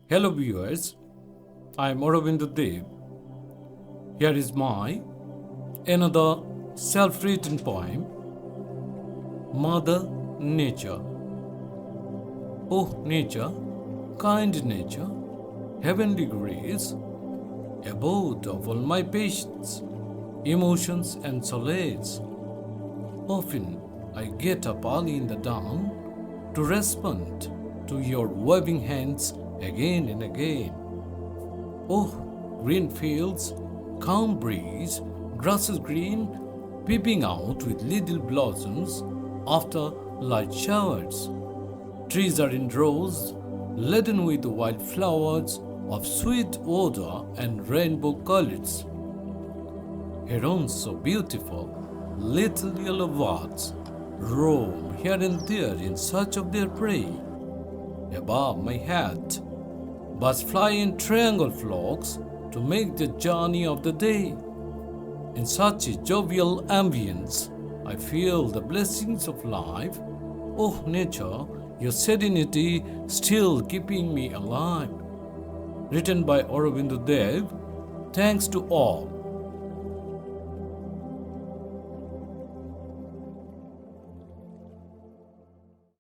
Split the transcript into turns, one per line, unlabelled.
Hello viewers, I am Arabinda Deb. Here is my another self-written poem, Mother Nature. Oh nature, kind nature, heavenly grace, abode of all my patience, emotions and solace. Often I get up early in the dawn to respond to your waving hands again and again. Oh, green fields, calm breeze, grasses green, peeping out with little blossoms after light showers. Trees are in rows, laden with wild flowers of sweet odor and rainbow colors. Herons so beautiful, little yellow birds, roam here and there in search of their prey. Above my head, birds fly in triangle flocks to make the journey of the day. In such a jovial ambience, I feel the blessings of life. Oh, nature, your serenity still keeping me alive. Written by Arabinda Deb. Thanks to all.